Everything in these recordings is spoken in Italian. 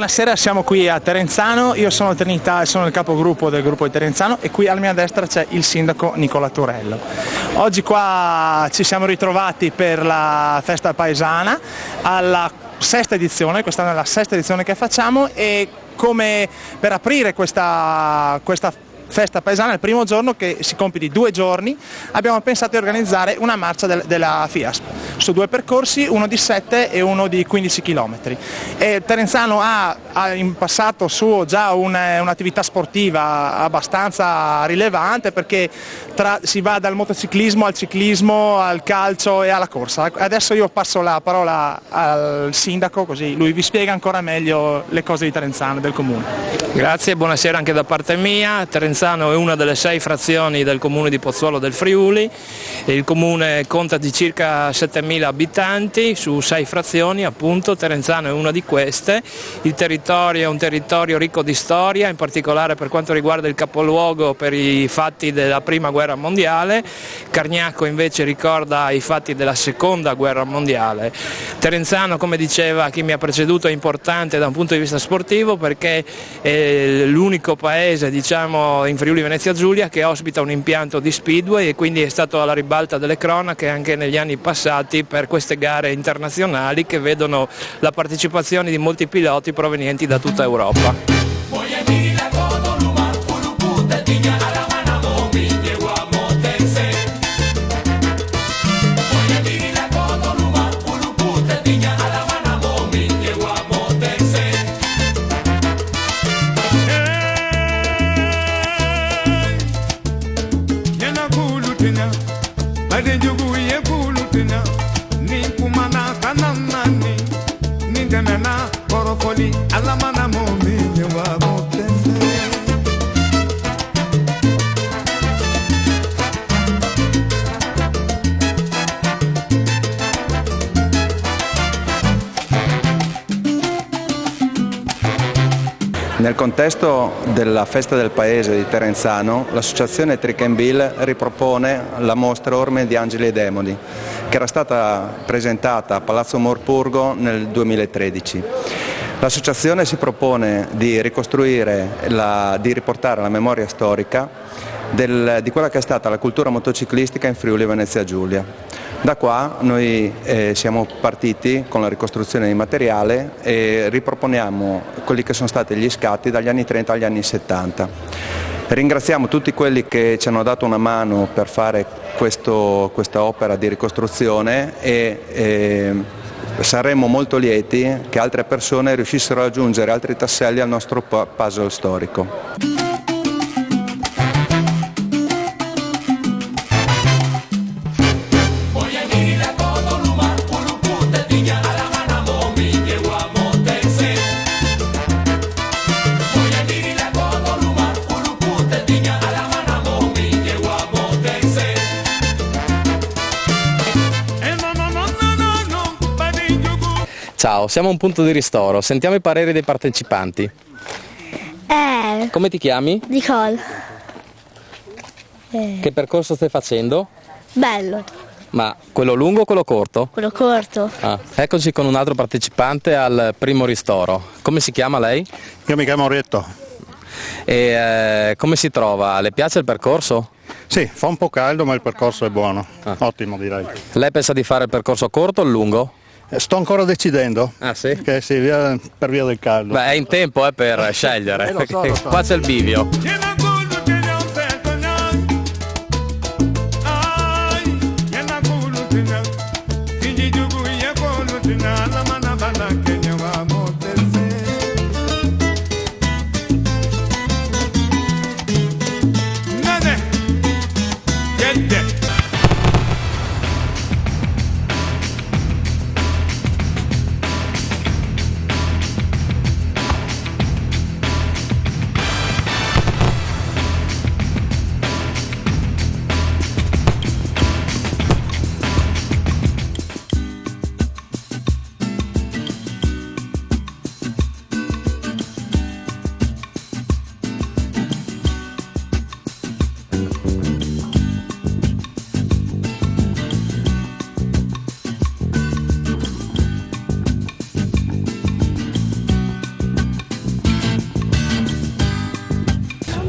Buonasera, siamo qui a Terenzano, io sono Trinità e sono il capogruppo del gruppo di Terenzano e qui alla mia destra c'è il sindaco Nicola Turello. Oggi qua ci siamo ritrovati per la festa paesana alla sesta edizione, quest'anno è la sesta edizione che facciamo e come per aprire questa festa paesana, il primo giorno che si compie di 2 giorni, abbiamo pensato di organizzare una marcia della FIASP su 2 percorsi, uno di 7 e uno di 15 km. E Terenzano ha in passato suo già un'attività sportiva abbastanza rilevante perché si va dal motociclismo al ciclismo, al calcio e alla corsa. Adesso io passo la parola al sindaco così lui vi spiega ancora meglio le cose di Terenzano, del comune. Grazie, buonasera anche da parte mia. Terenzano è una delle 6 frazioni del comune di Pozzuolo del Friuli. Il comune conta di circa 7.000 abitanti su 6 frazioni, appunto Terenzano è una di queste. Il territorio è un territorio ricco di storia, in particolare per quanto riguarda il capoluogo per i fatti della Prima Guerra Mondiale. Cargnacco invece ricorda i fatti della Seconda Guerra Mondiale. Terenzano, come diceva chi mi ha preceduto, è importante da un punto di vista sportivo perché è l'unico paese, diciamo, in Friuli Venezia Giulia che ospita un impianto di speedway e quindi è stato alla ribalta delle cronache anche negli anni passati per queste gare internazionali che vedono la partecipazione di molti piloti provenienti da tutta Europa. Nel contesto della festa del paese di Terenzano, l'associazione Trick and Bill ripropone la mostra Orme di Angeli e Demoni, che era stata presentata a Palazzo Morpurgo nel 2013. L'associazione si propone di ricostruire, di riportare la memoria storica di quella che è stata la cultura motociclistica in Friuli Venezia Giulia. Da qua noi siamo partiti con la ricostruzione di materiale e riproponiamo quelli che sono stati gli scatti dagli anni 30 agli anni 70. Ringraziamo tutti quelli che ci hanno dato una mano per fare questa opera di ricostruzione e saremmo molto lieti che altre persone riuscissero ad aggiungere altri tasselli al nostro puzzle storico. Ciao, siamo a un punto di ristoro, sentiamo i pareri dei partecipanti. Come ti chiami? Nicole. Che percorso stai facendo? Bello. Ma quello lungo o quello corto? Quello corto. Eccoci con un altro partecipante al primo ristoro. Come si chiama lei? Io mi chiamo Rietto. E come si trova? Le piace il percorso? Sì, fa un po' caldo ma il percorso è buono, ottimo direi. Lei pensa di fare il percorso corto o il lungo? Sto ancora decidendo. Ah sì? Che sì, per via del caldo. Beh, è in tempo per scegliere, lo so. Qua c'è il bivio.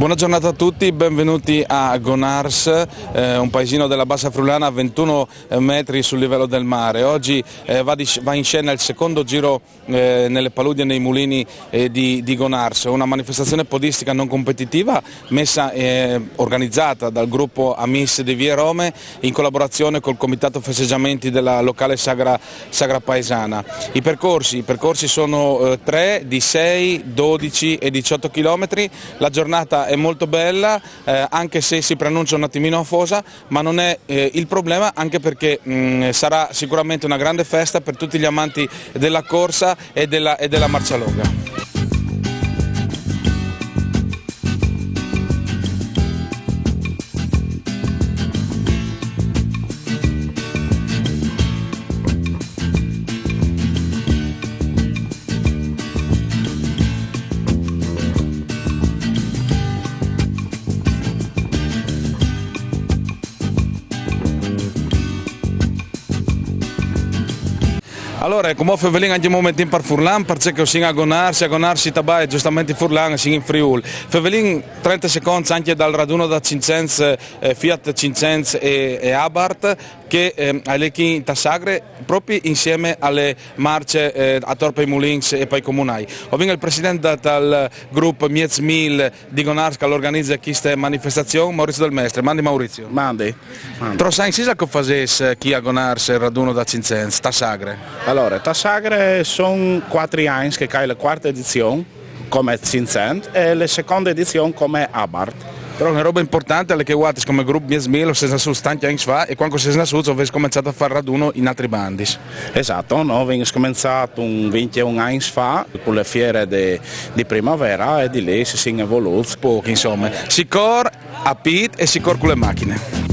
Buona giornata a tutti, benvenuti a Gonars, un paesino della Bassa Friulana a 21 metri sul livello del mare. Oggi va in scena il secondo giro nelle paludi e nei mulini di Gonars, una manifestazione podistica non competitiva organizzata dal gruppo Amis di Vie Rome in collaborazione col comitato festeggiamenti della locale Sagra Paesana. I percorsi sono 3 di 6, 12 e 18 km. La giornata è molto bella, anche se si preannuncia un attimino afosa, ma non è il problema, anche perché sarà sicuramente una grande festa per tutti gli amanti della corsa e della marcia lunga. Allora, come Fevelin andiamo un momento per Furlan, perché si a Gonars tabai giustamente Furlan, si in Friuli. Fevelin 30 secondi anche dal raduno da Cincenz, Fiat Cincenz e Abarth, che alle in Tassagre, proprio insieme alle marce a Torpe Mulins e poi comunali. Ovviamente il presidente del gruppo Miez Mil di Gonars che organizza questa manifestazione, Maurizio Del Mestre. Mandi Maurizio. Mandi. Trossa in sisa che facesse chi a Gonars il raduno da Cincenz, Tassagre? Allora, Tassagre sono 4 anni che c'è la quarta edizione come Cincenz e la seconda edizione come Abarth. Però una roba importante è che guardi come gruppo Miez Mil si è nato tanti anni fa e quando si è nato avete cominciato a fare raduno in altri bandi. Esatto, noi abbiamo cominciato 21 anni fa con le fiere di primavera e di lì si sono evoluti. Pochi insomma, sicor a pit e sicor con le macchine.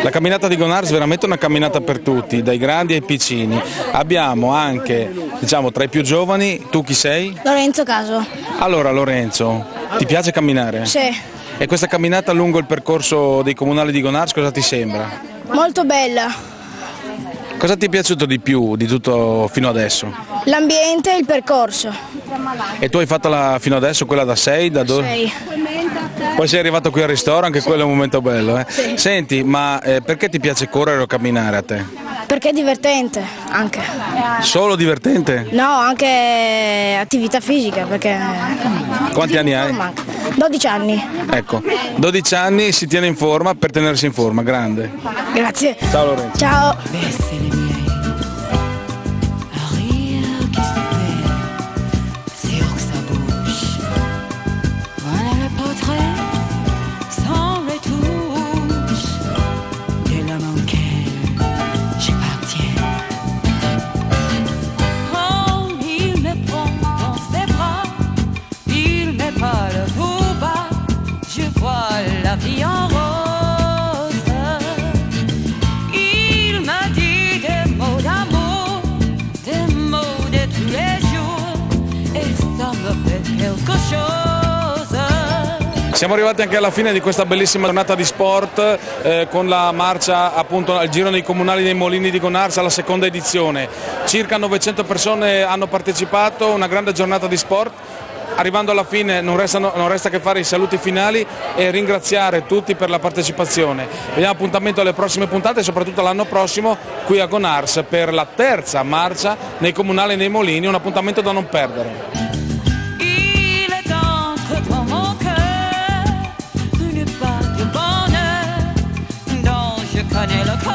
La camminata di Gonars è veramente una camminata per tutti, dai grandi ai piccini. Abbiamo anche, diciamo, tra i più giovani, tu chi sei? Lorenzo Caso. Allora Lorenzo, ti piace camminare? Sì. E questa camminata lungo il percorso dei comunali di Gonars cosa ti sembra? Molto bella. Cosa ti è piaciuto di più di tutto fino adesso? L'ambiente e il percorso. E tu hai fatto fino adesso quella da 6, da 2? 6. Poi sei arrivato qui al ristorante, anche quello è un momento bello. Sì. Senti, ma perché ti piace correre o camminare a te? Perché è divertente anche. Solo divertente? No, anche attività fisica perché... Quanti anni hai? 12 anni. Ecco, 12 anni si tiene in forma per tenersi in forma, grande. Grazie. Ciao Lorenzo. Ciao. Siamo arrivati anche alla fine di questa bellissima giornata di sport con la marcia appunto al Giro nei Comunali dei Molini di Gonars alla seconda edizione. Circa 900 persone hanno partecipato, una grande giornata di sport. Arrivando alla fine non resta che fare i saluti finali e ringraziare tutti per la partecipazione. Vediamo appuntamento alle prossime puntate e soprattutto l'anno prossimo qui a Gonars per la terza marcia nei Comunali dei Molini, un appuntamento da non perdere. connais le corps.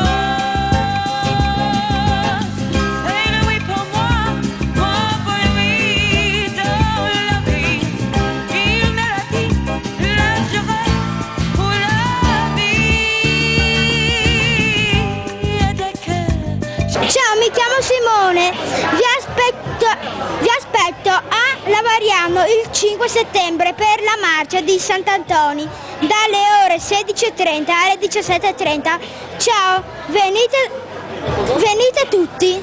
C'est lui pour moi pour lui dans la vie. Il me l'a dit, là je reste pour la vie. Et dès que Ciao, mi chiamo Simone, vi aspetto a Lavariano il 5 settembre per la marcia di Sant'Antoni dalle ore 16:30 alle 17:30. Ciao, venite tutti!